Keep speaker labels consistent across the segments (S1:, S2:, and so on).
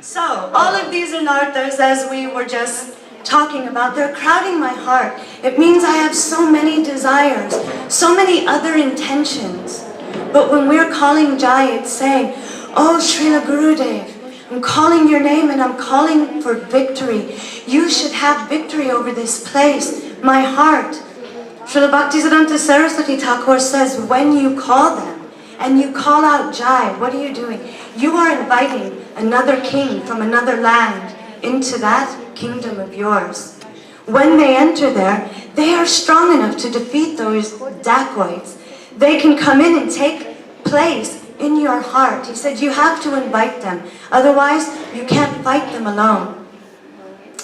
S1: So, all of these anarthas, as we were just talking about, they're crowding my heart. It means I have so many desires, so many other intentions. But when we're calling Jai, it's saying, oh, Srila Gurudev, I'm calling your name and I'm calling for victory. You should have victory over this place, my heart. Srila Bhaktisiddhanta Saraswati Thakur says, when you call them and you call out Jai, what are you doing? You are inviting another king from another land into that kingdom of yours. When they enter there, they are strong enough to defeat those dacoits. They can come in and take place in your heart. He said you have to invite them, otherwise you can't fight them alone.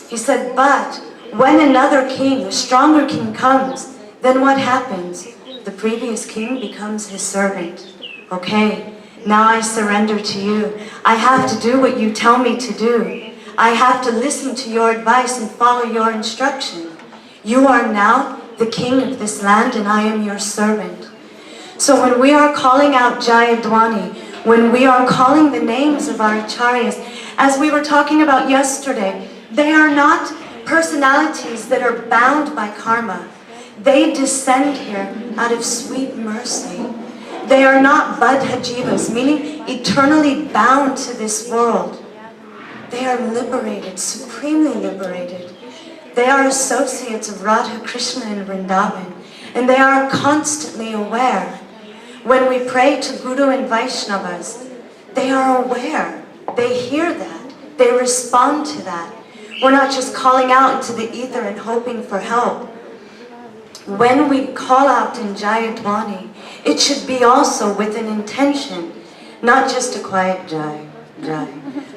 S1: He said, but when another king, a stronger king comes, then what happens? The previous king becomes his servant. Okay, now I surrender to you. I have to do what you tell me to do. I have to listen to your advice and follow your instruction. You are now the king of this land and I am your servant. So when we are calling out Jayadwani, when we are calling the names of our acharyas, as we were talking about yesterday, they are not personalities that are bound by karma. They descend here out of sweet mercy. They are not badhajivas, meaning eternally bound to this world. They are liberated, supremely liberated. They are associates of Radha, Krishna and Vrindavan, and they are constantly aware. When we pray to Guru and Vaishnavas, they are aware. They hear that. They respond to that. We're not just calling out into the ether and hoping for help. When we call out in Jayadwani, it should be also with an intention, not just a quiet Jai, Jai,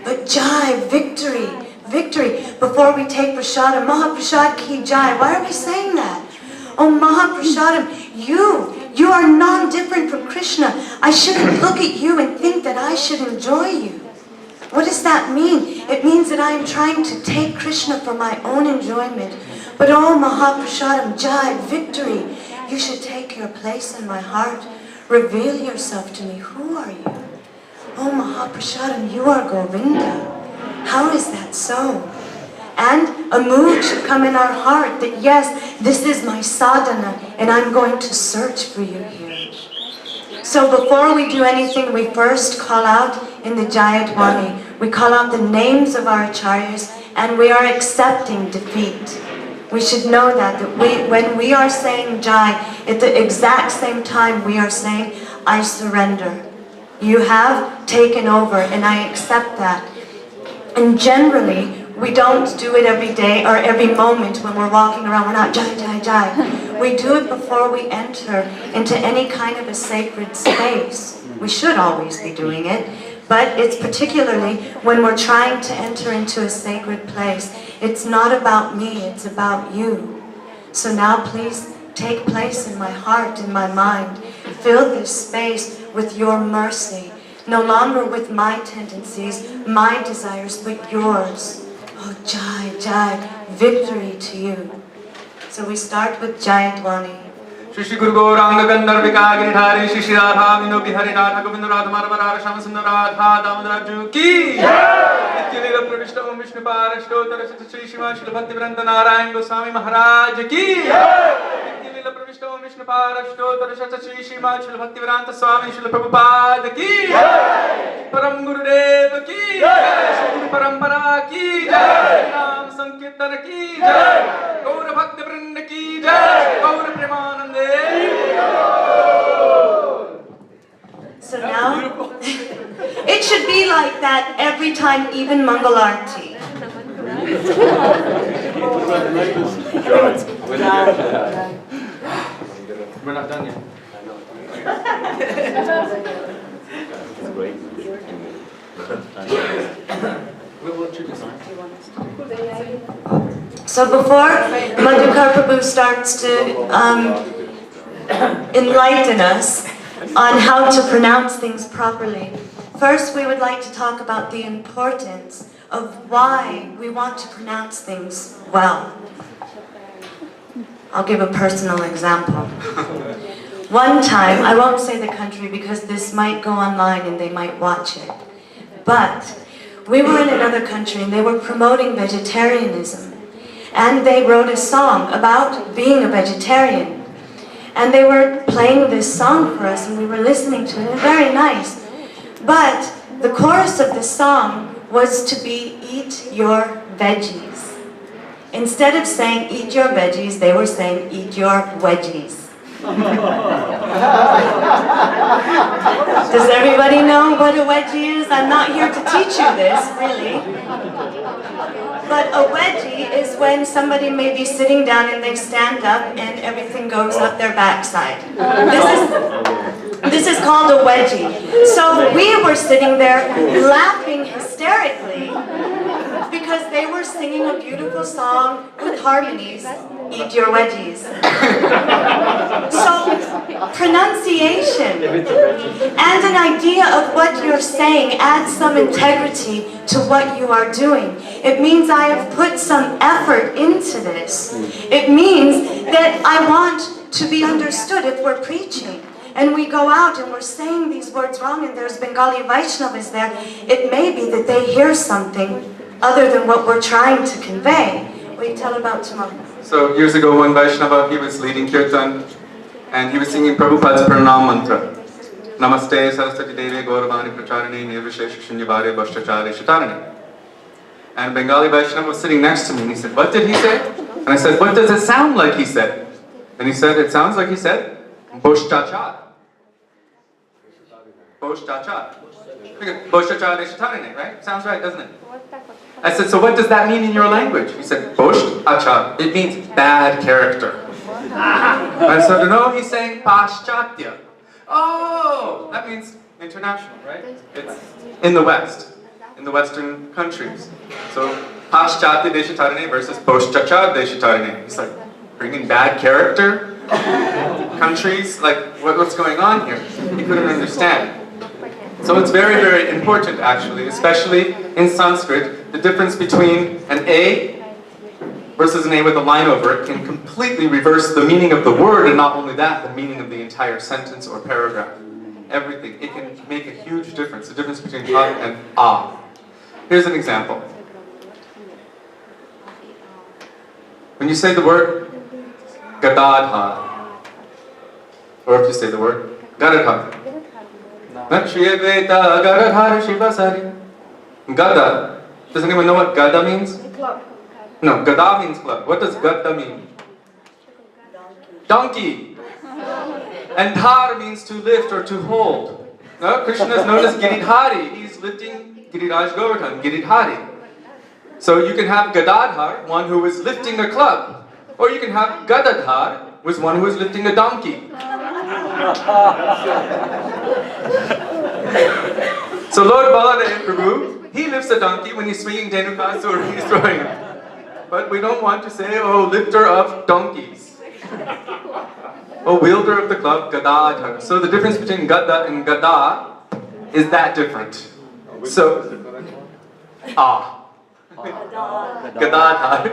S1: but Jai, victory, victory. Before we take prasadam, Mahaprasad ki Jai. Why are we saying that? Oh Mahaprasadam, you are non-different from Krishna. I shouldn't look at you and think that I should enjoy you. What does that mean? It means that I am trying to take Krishna for my own enjoyment. But oh Mahaprasadam, Jai, victory, you should take your place in my heart. Reveal yourself to me. Who are you? Oh Mahaprasadam, you are Govinda. How is that so? And a mood should come in our heart that yes, this is my sadhana and I'm going to search for you here. So before we do anything, we first call out in the Jayadwani. We call out the names of our acharyas and we are accepting defeat. We should know that when we are saying Jai, at the exact same time we are saying, I surrender. You have taken over and I accept that. And generally, we don't do it every day or every moment when we're walking around. We're not Jai, Jai, Jai. We do it before we enter into any kind of a sacred space. We should always be doing it, but it's particularly when we're trying to enter into a sacred place. It's not about me, it's about you. So now please take place in my heart, in my mind. Fill this space with your mercy. No longer with my tendencies, my desires, but yours. Oh, Jai, Jai, victory to you. So we start with Jayadwani.
S2: Shri Guru Gauranga Gandharvika Giridhari Shri Shri Radha Vino Bihari Radha Govinda Radha Marmara Shama Sundara Radha Damodara Ju ki Nitya Leela Pravishta Om Vishnu Parashto Tarasita Shri Shiva Shri Bhakti Vranta Narayan Goswami Maharaj ki Nitya Leela Pravishta Om Vishnu Parashto Tarasita Shri Shiva Shri Bhakti Vranta Swami Shri Prabhupada ki Param Gurudev ki Shri Guru Parampara ki Nam Sankirtan ki Gaura Bhakti Vrinda ki Gaura Premanande.
S1: So now, it should be like that every time, even Mangalarti.
S2: We're not done yet.
S1: So before Madhukar Prabhu starts to enlighten us on how to pronounce things properly, first we would like to talk about the importance of why we want to pronounce things well. I'll give a personal example. One time, I won't say the country because this might go online and they might watch it, but We were in another country and they were promoting vegetarianism. And they wrote a song about being a vegetarian. And they were playing this song for us and we were listening to it. And very nice. But the chorus of the song was to be, eat your veggies. Instead of saying, eat your veggies, they were saying, eat your wedgies. Does everybody know what a wedgie is? I'm not here to teach you this, really. But a wedgie is when somebody may be sitting down and they stand up and everything goes up their backside. This is called a wedgie. So we were sitting there laughing hysterically because they were singing a beautiful song with harmonies. Eat your wedgies. So, pronunciation and an idea of what you're saying adds some integrity to what you are doing. It means I have put some effort into this. It means that I want to be understood if we're preaching. And we go out and we're saying these words wrong and there's Bengali Vaishnavas there. It may be that they hear something other than what we're trying to convey. We tell about tomorrow.
S2: So years ago, one Vaishnava, he was leading kirtan, and he was singing Prabhupada's Pranam mantra. Namaste Saraswati Devi Gauravani Pracharane Nirvishesha Shunyavare Bhashtacharya Shatarane. And Bengali Vaishnava was sitting next to me and he said, what did he say? And I said, what does it sound like he said? And he said, it sounds like he said, Bhashtachar. Bhashtachar. Bhashtacharya Shatarane, right? Sounds right, doesn't it? I said, so what does that mean in your language? He said, Bosht achar. It means bad character. I said, no, he's saying Paschatya. Oh, that means international, right? It's in the West, in the Western countries. So, Paschatya Deshatarane versus Boshtachar Deshatarane. It's like bringing bad character countries. Like, what's going on here? He couldn't understand. So it's very, very important actually, especially in Sanskrit, the difference between an A versus an A with a line over it can completely reverse the meaning of the word, and not only that, the meaning of the entire sentence or paragraph. Everything. It can make a huge difference, the difference between A and A. Here's an example. When you say the word Gadadhar, or if you say the word Gadadhar, Gada. Does anyone know what Gada means? No, Gada means club. What does Gada mean? Donkey. And Dhar means to lift or to hold. No, Krishna is known as Giridhari. He's lifting Giriraj Govardhan, Giridhari. So you can have Gadadhar, one who is lifting a club. Or you can have Gadadhar, who is one who is lifting a donkey. So Lord Baladev Prabhu, he lifts a donkey when he's swinging Dhenukas or he's throwing it. But we don't want to say, oh, lifter of donkeys. Oh, wielder of the club, Gadadhar. So the difference between Gada and Gada is that different. So, Gadadhar.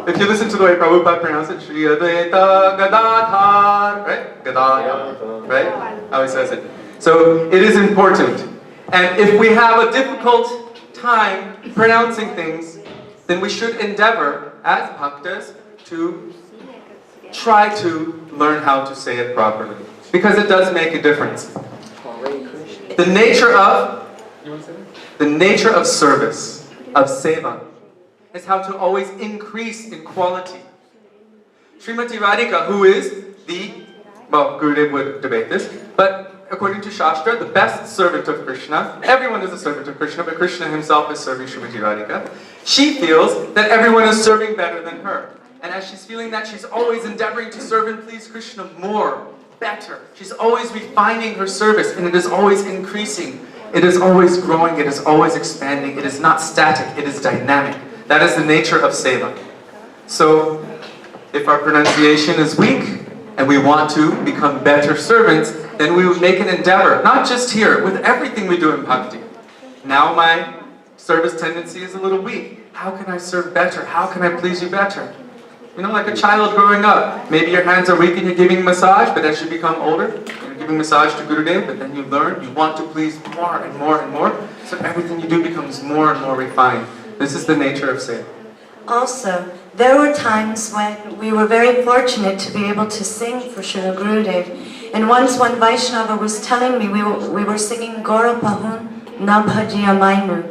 S2: If you listen to the way Prabhupada pronounced it, Shri Advaita Gadadhar, right? Gadadhar, right? How he says it. So it is important. And if we have a difficult time pronouncing things, then we should endeavor, as bhaktas, to try to learn how to say it properly. Because it does make a difference. The nature of service, of seva, is how to always increase in quality. Srimati Radhika, who is well, Gurudev would debate this, but according to Shastra, the best servant of Krishna, everyone is a servant of Krishna, but Krishna himself is serving Srimati Radhika. She feels that everyone is serving better than her. And as she's feeling that, she's always endeavoring to serve and please Krishna more, better. She's always refining her service, and it is always increasing. It is always growing, it is always expanding. It is not static, it is dynamic. That is the nature of seva. So, if our pronunciation is weak, and we want to become better servants, then we would make an endeavor, not just here, with everything we do in bhakti. Now my service tendency is a little weak. How can I serve better? How can I please you better? You know, like a child growing up. Maybe your hands are weak and you're giving massage, but as you become older, you're giving massage to Gurudev, but then you learn, you want to please more and more and more, so everything you do becomes more and more refined. This is the nature of seva.
S1: Also, there were times when we were very fortunate to be able to sing for Srila Gurudev. And once one Vaishnava was telling me, we were singing Gora Pahun Na Bhajiya Mainu.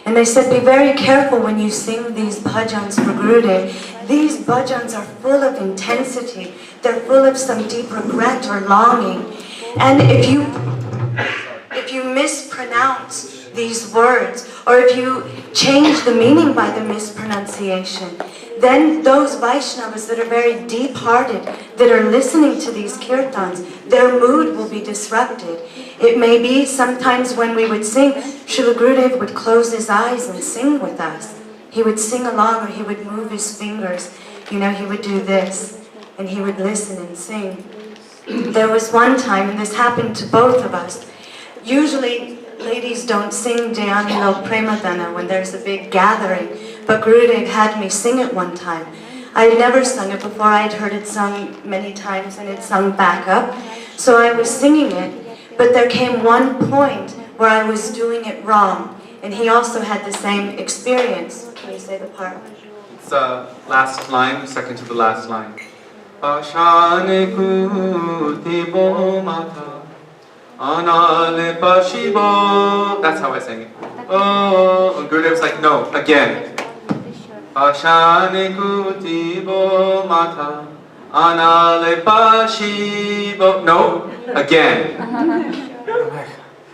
S1: And they said, be very careful when you sing these bhajans for Gurudev. These bhajans are full of intensity. They're full of some deep regret or longing. And if you mispronounce these words, or if you change the meaning by the mispronunciation, then those Vaishnavas that are very deep-hearted, that are listening to these kirtans, their mood will be disrupted. It may be sometimes when we would sing, Srila Gurudev would close his eyes and sing with us. He would sing along, or he would move his fingers. You know, he would do this, and he would listen and sing. There was one time, and this happened to both of us. Usually, ladies don't sing Jayanilo Premadana when there's a big gathering, but Gurudev had me sing it one time. I had never sung it before. I had heard it sung many times and it sung back up. So I was singing it, but there came one point where I was doing it wrong, and he also had the same experience. Can you say the part?
S2: It's last line, second to the last line. Ashane kutibo mata anale pashibo. That's how I sang it. Oh, and Gurudev's like, no, again. Ashane kutibo mata anale pashibo. No, again.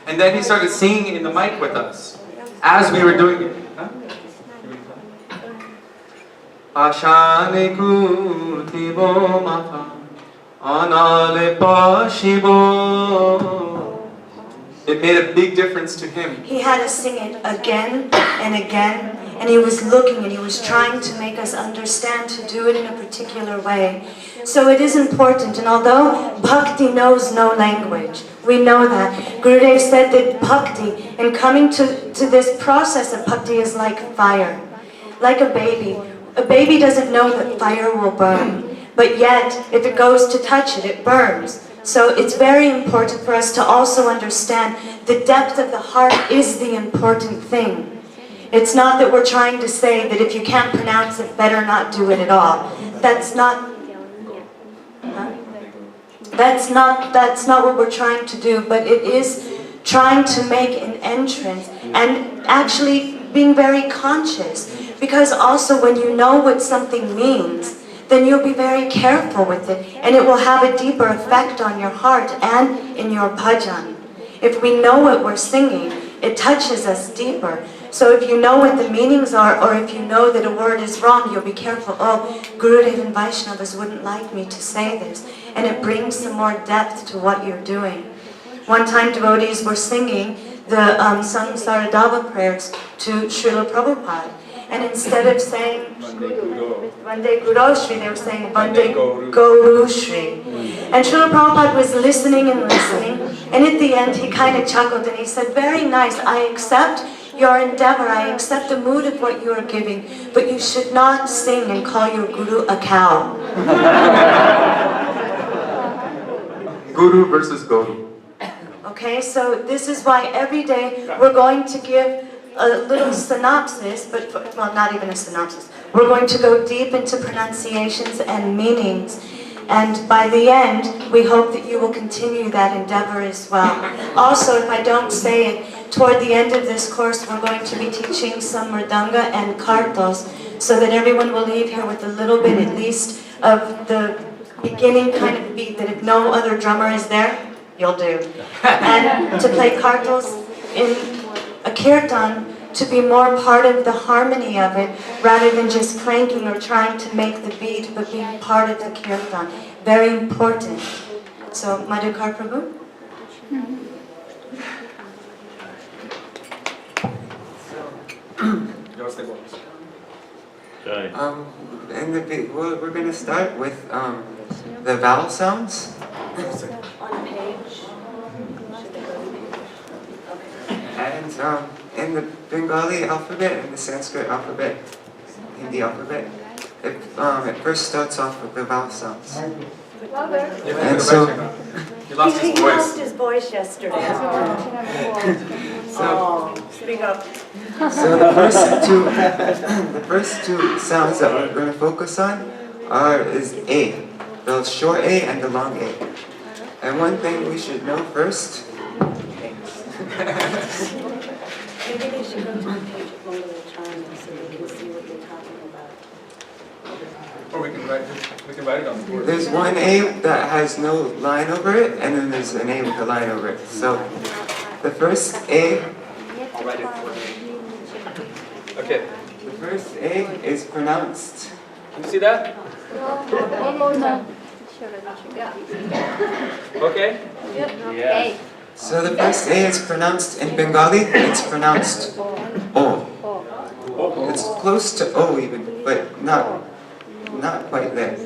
S2: And then he started singing in the mic with us as we were doing it. Ashane kutibo mata anale pashibo. It made a big difference to him.
S1: He had us sing it again and again, and he was looking and he was trying to make us understand to do it in a particular way. So it is important, and although bhakti knows no language, we know that. Gurudev said that bhakti, and coming to this process of bhakti, is like fire, like a baby. A baby doesn't know that fire will burn, but yet if it goes to touch it, it burns. So it's very important for us to also understand the depth of the heart is the important thing. It's not that we're trying to say that if you can't pronounce it, better not do it at all. That's not what we're trying to do, but it is trying to make an entrance and actually being very conscious. Because also when you know what something means, then you'll be very careful with it, and it will have a deeper effect on your heart and in your bhajan. If we know what we're singing, it touches us deeper. So if you know what the meanings are, or if you know that a word is wrong, you'll be careful. Oh, Gurudev and Vaishnavas wouldn't like me to say this. And it brings some more depth to what you're doing. One time devotees were singing the Saradava prayers to Srila Prabhupada. And instead of saying Vande Guru Shri, they were saying Vande Guru Shri. And Srila Prabhupada was listening and listening. And at the end, he kind of chuckled and he said, very nice, I accept your endeavor, I accept the mood of what you are giving, but you should not sing and call your Guru a cow.
S2: Guru versus Guru.
S1: Okay, so this is why every day we're going to give a little synopsis, but, well, not even a synopsis. We're going to go deep into pronunciations and meanings. And by the end, we hope that you will continue that endeavor as well. Also, if I don't say it, toward the end of this course, we're going to be teaching some mridanga and kartos, so that everyone will leave here with a little bit at least of the beginning kind of beat, that if no other drummer is there, you'll do. And to play kartos in a kirtan, to be more part of the harmony of it, rather than just cranking or trying to make the beat, but being part of the kirtan. Very important. So, Madhukar Prabhu?
S3: We're going to start with the vowel sounds.
S1: On page.
S3: And in the Bengali alphabet and the Sanskrit alphabet, Hindi alphabet, it first starts off with the vowel sounds. And so
S2: He lost his
S1: He lost
S2: voice.
S1: his voice yesterday.
S3: So,
S1: Speak up.
S3: so the first two sounds that we're going to focus on is A, the short A and the long A. And one thing we should know first.
S1: Maybe they should go to the page of Mongol-China so they can see what you're talking about.
S2: Or we can write it on the board.
S3: There's one A that has no line over it, and then there's an A with a line over it. So the first A,
S2: I'll write it for you. Okay.
S3: the first A is pronounced.
S2: Can you see that? Okay?
S4: Yeah.
S3: So the first A is pronounced in Bengali. It's pronounced O. It's close to O even, but not quite there.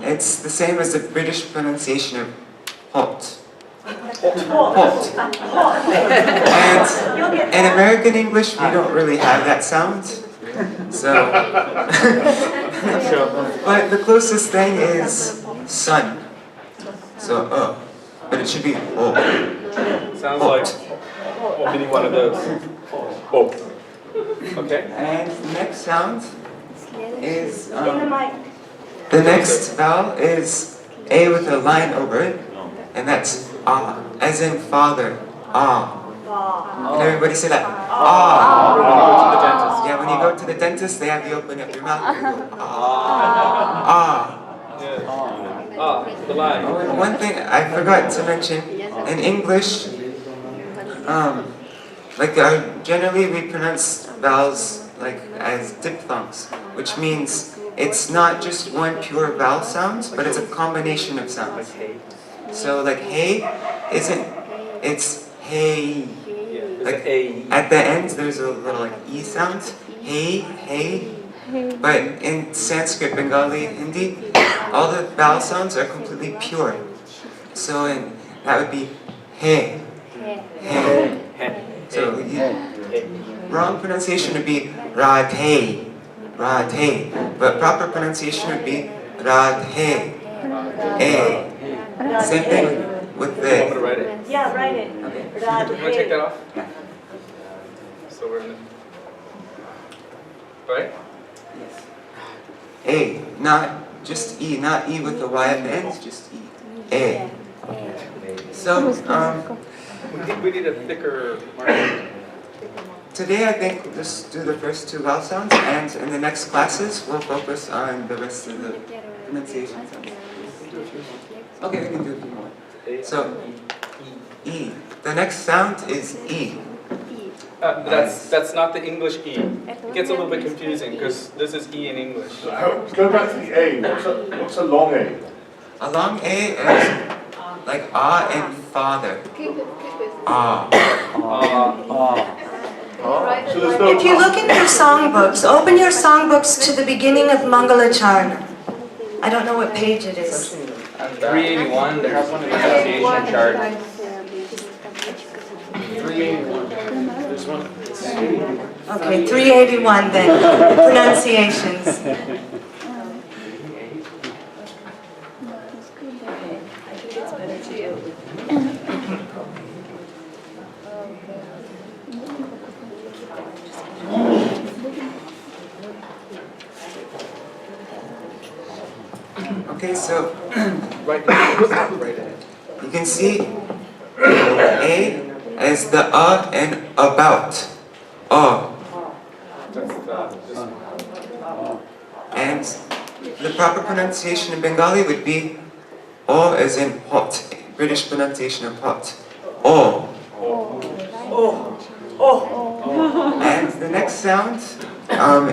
S3: It's the same as the British pronunciation of hot. Hot. And in American English, we don't really have that sound. So, but the closest thing is sun. So, but it should be O.
S2: Sounds like any one of those. Oh. Okay.
S3: And the next sound is,
S1: In the mic.
S3: the next vowel is A with a line over it, and that's Ah, as in father. Ah. Can everybody say that? Ah.
S2: When you go to the dentist.
S3: Yeah, when you go to the dentist, they have you open up your mouth and you go, ah. Ah.
S2: Yeah. Ah, the line.
S3: Oh, and one thing I forgot to mention, in English, generally we pronounce vowels like as diphthongs, which means it's not just one pure vowel sound, but it's a combination of sounds. So like hey it's hey. Like at the end there's a little like E sound, hey, hey. But in Sanskrit, Bengali, Hindi, all the vowel sounds are completely pure. So that would be hey, hey. So wrong pronunciation would be radhe, radhe. But proper pronunciation would be radhe, eh. Same thing with
S2: You want me to
S3: the.
S2: write it?
S1: Yeah, write it.
S2: You want to take that off? So we're in the... Right?
S3: A, not just E, not E with the Y at the end, just E. A. So,
S2: We think we need a thicker marker.
S3: today I think we'll just do the first two vowel sounds, and in the next classes we'll focus on the rest of the pronunciation sounds. Okay, we can do a few more. So, E. The next sound is E.
S2: That's not the English E. It gets a little bit confusing because this is E in English.
S4: Go back to the A. What's a long A?
S3: A long A is like ah and father. Ah.
S4: So there's no.
S1: If you look in your songbooks, open your songbooks to the beginning of Mangala-charna. I don't know what page it is.
S5: 381, there's one pronunciation chart. 381. This one?
S1: Okay, 381 then. Pronunciations.
S3: Okay, so
S2: Right in it.
S3: you can see A as the and about.
S2: That's this one.
S3: And the proper pronunciation in Bengali would be O as in hot. British pronunciation of hot. O. And the next sound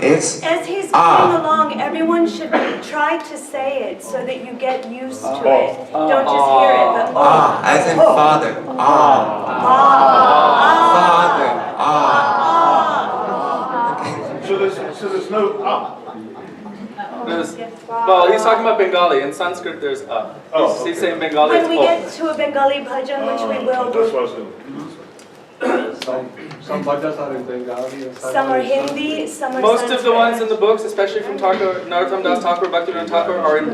S3: is
S1: As he's
S3: Ah.
S1: going along, everyone should try to say it so that you get used to it. Don't just hear it, but
S3: Ah, as in father. Ah. Father. Ah. Okay.
S4: So there's no up.
S2: Well, he's talking about Bengali. In Sanskrit, there's a.
S4: Oh,
S2: He's
S4: okay.
S2: saying Bengali
S1: when
S2: is
S1: we
S2: o.
S1: get to a Bengali bhajan, which we will,
S4: That's what I was doing. Some bhajas are in Bengali and
S1: Some are Hindi, some are
S2: Most of the
S1: Sanskrit.
S2: ones in the books, especially from Narottam Das Thakur, Bhaktivinoda Thakur, are in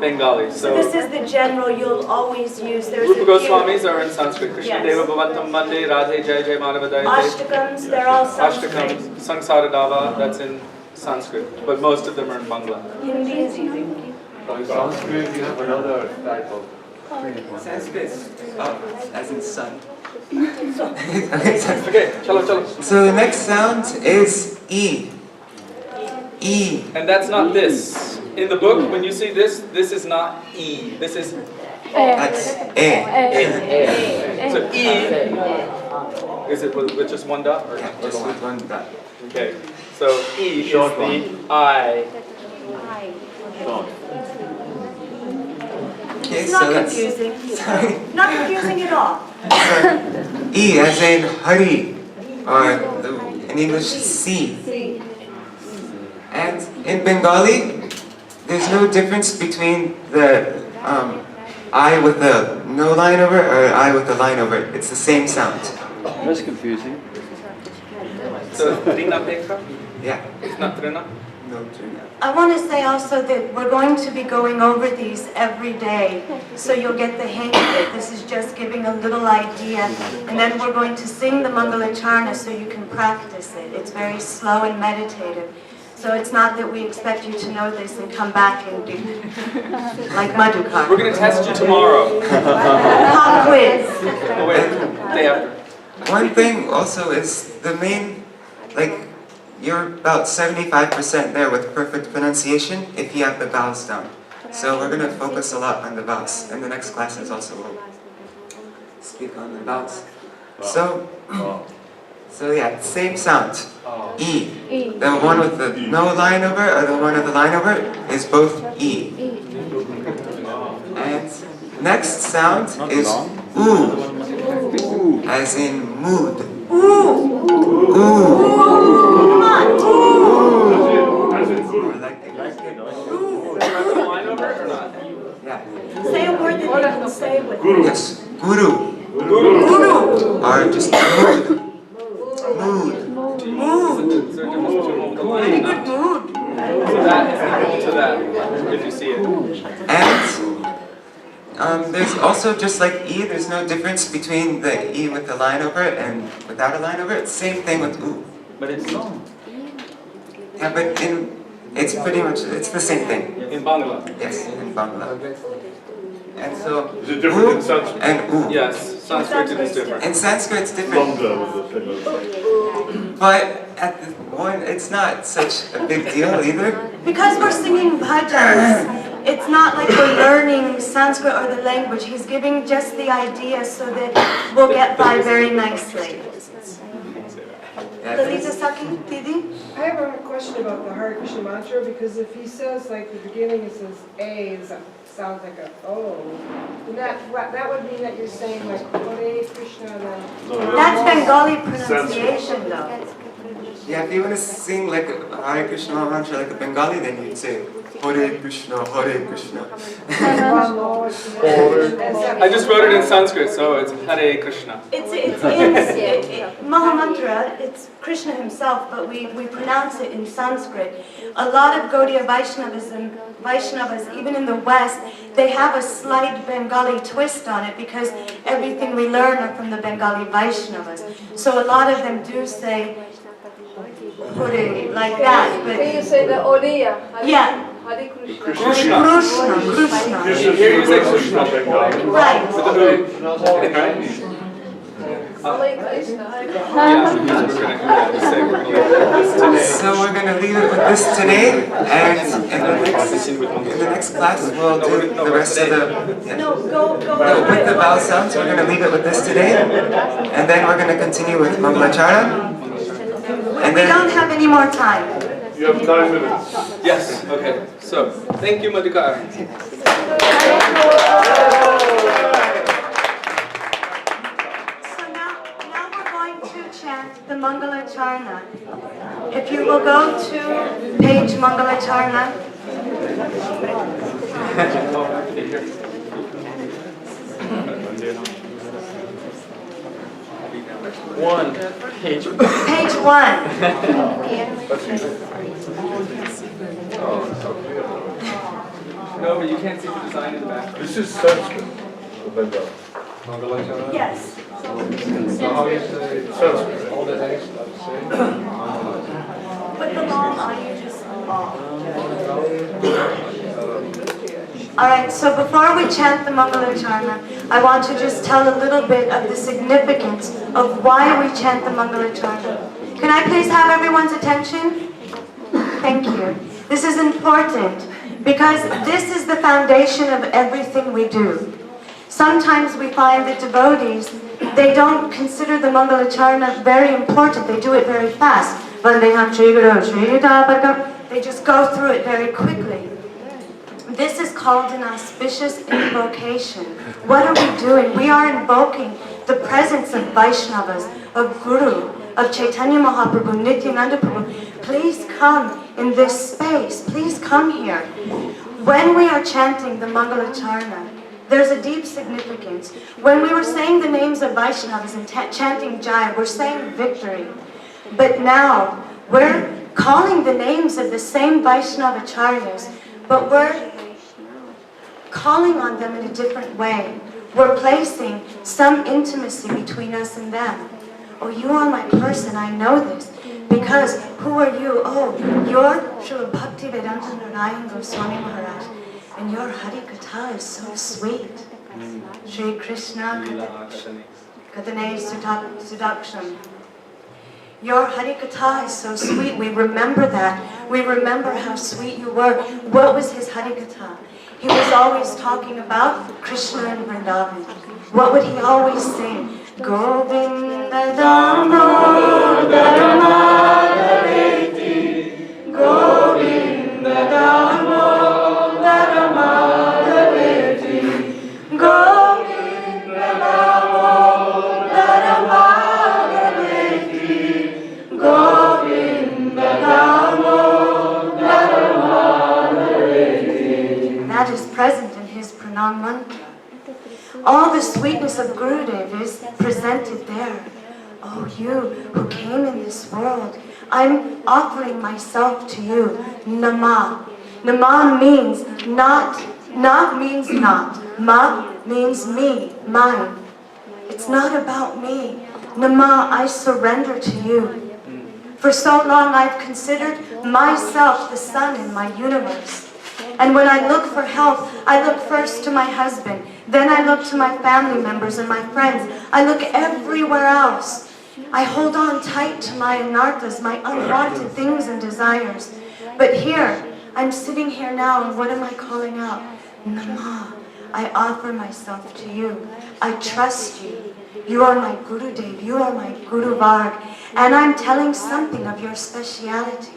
S2: Bengali.
S1: So this is the general you'll always use. There's
S2: Rupa
S1: a few
S2: Goswamis are in Sanskrit. Krishna
S1: Yes.
S2: Deva Bhavantam Mande, Radhe Jai Jai Madhavadayate.
S1: ashtakams, they're all Sanskrit.
S2: Ashtakam, Sangsara Dava, that's in Sanskrit. But most of them are in Bangla.
S1: Hindi is easy.
S4: in Sanskrit you have another type of
S3: Sanskrit, as in sun.
S2: Okay, chalo.
S3: So the next sound is E. E.
S2: And that's not this. In the book, when you see this, this is not E. This is
S3: That's A.
S2: So E, is it with just one dot? Or
S3: Yeah, just with one dot.
S2: Okay, so E is
S4: Short one.
S2: the I.
S4: short.
S3: Okay,
S1: It's
S3: so
S1: not
S3: that's
S1: confusing.
S3: sorry.
S1: Not confusing at all.
S3: E as in Hari, or in English C. And in Bengali, there's no difference between the I with the no line over or I with the line over. It's the same sound.
S6: That's confusing.
S2: So Trina Pekha,
S3: Yeah.
S2: it's not Trina.
S3: No, true.
S1: I want to say also that we're going to be going over these every day, so you'll get the hang of it. This is just giving a little idea, and then we're going to sing the Mangalacharna so you can practice it. It's very slow and meditative. So it's not that we expect you to know this and come back and do like Madhukar.
S2: We're going to test you tomorrow.
S1: Pop quiz.
S2: Oh wait, day after.
S3: One thing also is the main, like, you're about 75% there with perfect pronunciation if you have the vowels down. So we're going to focus a lot on the vowels. And the next classes also will speak on the vowels. So yeah, same sound. E. The one with the no line over or the one with the line over is both E. And next sound is oo, as in mood. Ooh.
S4: As in guru.
S2: Line over or not?
S3: Yeah.
S1: Say a word that you can say with
S4: Guru.
S3: Yes. Guru.
S1: Guru.
S3: Or just mood. Mood.
S2: Is there a difference between the line
S1: Pretty
S2: and
S1: good
S2: not?
S1: mood.
S2: So that is equal to that, if you see it.
S3: And there's also, just like E, there's no difference between the E with the line over and without a line over. It's same thing with oo.
S6: But it's long.
S3: Yeah, but it's pretty much, it's the same thing.
S2: In Bangla.
S3: Yes, in Bangla. And so,
S4: Is it different in
S3: oo
S4: Sanskrit?
S3: and oo.
S2: Yes, Sanskrit is different.
S3: In Sanskrit it's different,
S4: Longer with the thing.
S3: but at the one, it's not such a big deal either.
S1: Because we're singing bhajans, it's not like we're learning Sanskrit or the language. He's giving just the idea so that we'll get by very nicely.
S3: Yeah,
S1: Lalita Saki, Didi?
S7: I have a question about the Hare Krishna mantra, because if he says, like, the beginning, it says A, it sounds like a O, and that would mean that you're saying, like, Hare Krishna, then...
S1: That's Bengali pronunciation though.
S3: Yeah, if you want to sing like a Hare Krishna mantra like a Bengali, then you'd say Hare Krishna, Hare Krishna.
S2: I just wrote it in Sanskrit, so it's Hare Krishna.
S1: It's in Mahamantra, it's Krishna himself, but we pronounce it in Sanskrit. A lot of Gaudiya Vaishnavas, even in the West, they have a slight Bengali twist on it because everything we learn are from the Bengali Vaishnavas. So a lot of them do say Hare like that,
S8: Can you
S1: but
S8: say the Oriya?
S1: yeah,
S8: Hare Krishna.
S2: Krishna.
S1: Krishna.
S2: Here you say Krishna.
S1: Right.
S2: With the who.
S8: Hare Krishna.
S2: Yeah, we're gonna say we're gonna leave this today.
S3: So we're going to leave it with this today, and in the next class we'll do the rest of the... Yeah.
S1: No, go.
S3: With the vowel sounds, we're going to leave it with this today, and then we're going to continue with Mangalacharna. And
S1: We
S3: then
S1: don't have any more time.
S4: You have 9 minutes.
S2: Yes, okay. So, thank you, Madhukar.
S1: So now we're going to chant the Mangalacharna. If you will go to page Mangalacharna.
S4: One.
S1: Page 1.
S4: Oh, so beautiful.
S2: No, but you can't see the design in the back.
S4: This is Sanskrit. Remember.
S1: Yes.
S4: So how you say Sanskrit? All the names are the same.
S1: Put the long on, you just Alright, so before we chant the Mangalacharna, I want to just tell a little bit of the significance of why we chant the Mangalacharna. Can I please have everyone's attention? Thank you. This is important because this is the foundation of everything we do. Sometimes we find that devotees, they don't consider the Mangalacharna very important. They do it very fast. They just go through it very quickly. This is called an auspicious invocation. What are we doing? We are invoking the presence of Vaishnavas, of Guru, of Chaitanya Mahaprabhu, Nityananda Prabhu. Please come in this space. Please come here. When we are chanting the Mangalacharna, there's a deep significance. When we were saying the names of Vaishnavas and chanting Jai, we're saying victory. But now, we're calling the names of the same Vaishnavacharyas, but we're calling on them in a different way. We're placing some intimacy between us and them. Oh, you are my person, I know this. Because, who are you? Oh, you're Srila Bhaktivedanta Narayan Goswami Maharaj. And your Hari Katha is so sweet. Shri Krishna Katane Sudaksham. Your Hari Katha is so sweet. We remember that. We remember how sweet you were. What was his Hari Katha? He was always talking about Krishna and Vrindavan. What would he always sing? Govinda Damodara Madhaveti, Govinda Damodara Madhaveti, Govinda Damodara Madhaveti, Govinda Damodara Madhaveti. That is present in his pranam mantra. All the sweetness of Gurudev is presented there. Oh, you who came in this world, I'm offering myself to you. Nama. Nama means not. Na means not. Ma means me, mine. It's not about me. Nama, I surrender to you. For so long I've considered myself the sun in my universe. And when I look for help, I look first to my husband. Then I look to my family members and my friends. I look everywhere else. I hold on tight to my anarthas, my unwanted things and desires. But here, I'm sitting here now, and what am I calling out? Nama, I offer myself to you. I trust you. You are my Gurudev, you are my Guru Varg, and I'm telling something of your speciality.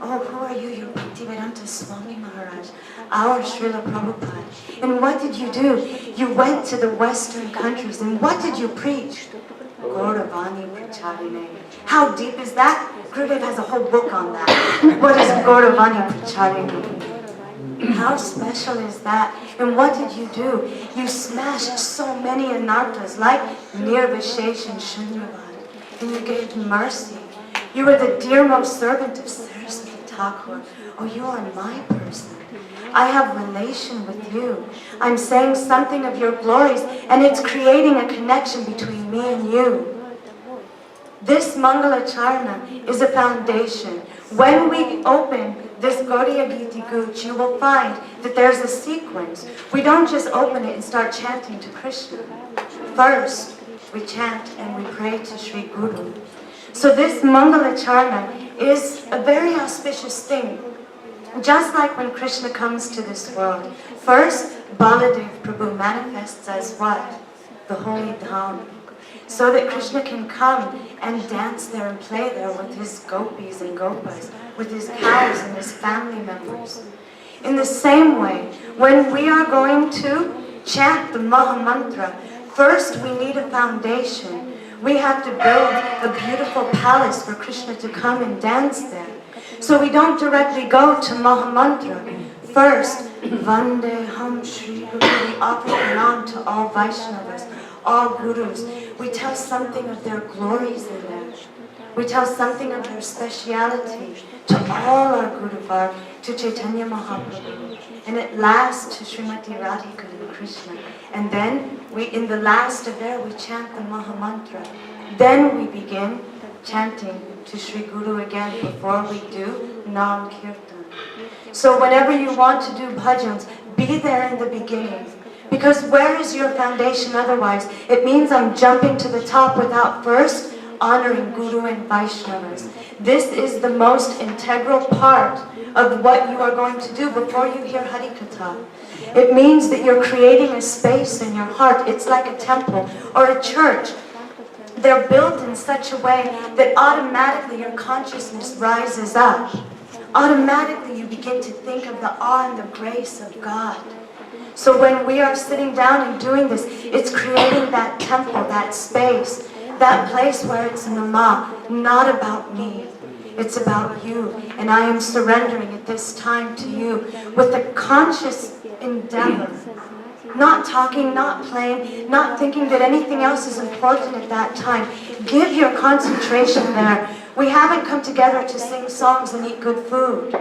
S1: Oh, who are you? You're Bhaktivedanta Swami Maharaj, our Srila Prabhupada. And what did you do? You went to the Western countries, and what did you preach? Gauravani Pracharine. How deep is that? Gurudev has a whole book on that. What is Gauravani Pracharine? How special is that? And what did you do? You smashed so many anarthas like Nirvishesh and Shunyavad. And you gave mercy. You were the dearmost servant of Saraswati Thakur. Oh, you are my person. I have relation with you. I'm saying something of your glories, and it's creating a connection between me and you. This Mangalacharna is a foundation. When we open this SriGaudiyaGuccha, you will find that there's a sequence. We don't just open it and start chanting to Krishna. First, we chant and we pray to Sri Guru. So this Mangalacharna is a very auspicious thing. Just like when Krishna comes to this world, first Baladev Prabhu manifests as what? The holy dham. So that Krishna can come and dance there and play there with his gopis and gopas, with his cows and his family members. In the same way, when we are going to chant the Maha Mantra, first we need a foundation. We have to build a beautiful palace for Krishna to come and dance there. So we don't directly go to Maha Mantra. First, Vande Ham Shri Guru. We offer pranam to all Vaishnavas, all Gurus. We tell something of their glories in there. We tell something of their speciality to all our Guru Varg, to Chaitanya Mahaprabhu, and at last to Srimati Radhika and Krishna. And then, in the last of there, we chant the Mahamantra. Then we begin chanting to Sri Guru again before we do Nam Kirtan. So whenever you want to do bhajans, be there in the beginning. Because where is your foundation otherwise? It means I'm jumping to the top without first honoring Guru and Vaishnavas. This is the most integral part of what you are going to do before you hear Harikatha. It means that you're creating a space in your heart. It's like a temple or a church. They're built in such a way that automatically your consciousness rises up. Automatically you begin to think of the awe and the grace of God. So when we are sitting down and doing this, it's creating that temple, that space, that place where it's nama, not about me. It's about you. And I am surrendering at this time to you with a conscious endeavor. Not talking, not playing, not thinking that anything else is important at that time. Give your concentration there. We haven't come together to sing songs and eat good food.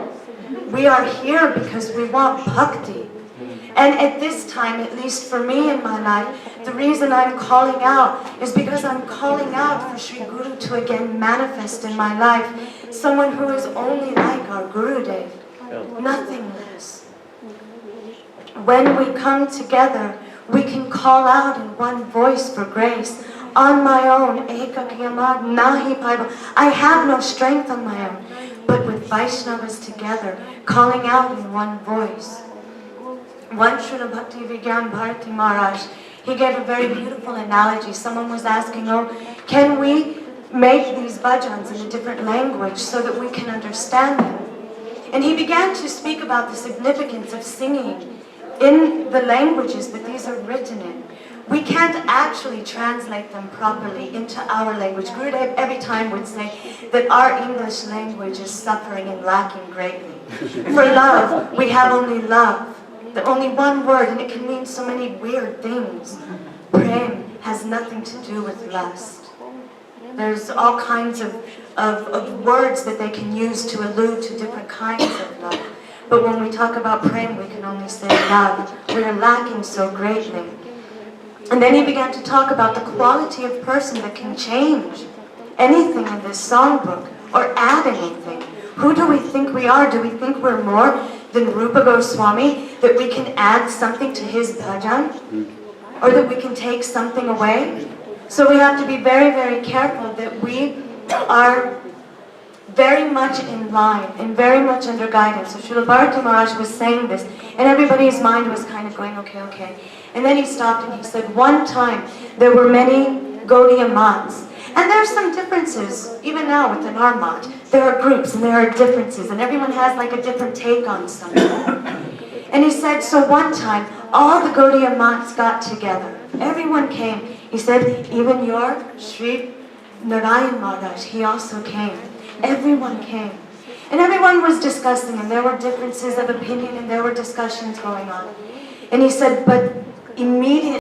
S1: We are here because we want bhakti. And at this time, at least for me in my life, the reason I'm calling out is because I'm calling out for Sri Guru to again manifest in my life. Someone who is only like our Gurudev, nothing less. When we come together, we can call out in one voice for grace. On my own, ekakiyamad nahi paiva. I have no strength on my own. But with Vaishnavas together, calling out in one voice. One Srila Bhakti Vigyan Bharati Maharaj, he gave a very beautiful analogy. Someone was asking, can we make these bhajans in a different language so that we can understand them? And he began to speak about the significance of singing in the languages that these are written in. We can't actually translate them properly into our language. Gurudev every time would say that our English language is suffering and lacking greatly. For love, we have only love. The only one word, and it can mean so many weird things. Prem has nothing to do with lust. There's all kinds of words that they can use to allude to different kinds of love. But when we talk about prem, we can only say love. We are lacking so greatly. And then he began to talk about the quality of person that can change anything in this songbook or add anything. Who do we think we are? Do we think we're more than Rupa Goswami, that we can add something to his bhajan? Or that we can take something away? So we have to be very, very careful that we are very much in line and very much under guidance. So Srila Bharati Maharaj was saying this, and everybody's mind was kind of going, okay. And then he stopped and he said, one time there were many Gaudiya mats. And there are some differences, even now within our mat. There are groups and there are differences, and everyone has like a different take on something. And he said, so one time, all the Gaudiya mats got together. Everyone came. He said, even your Sri Narayan Maharaj, he also came. Everyone came. And everyone was discussing, and there were differences of opinion, and there were discussions going on. And he said, but immediately,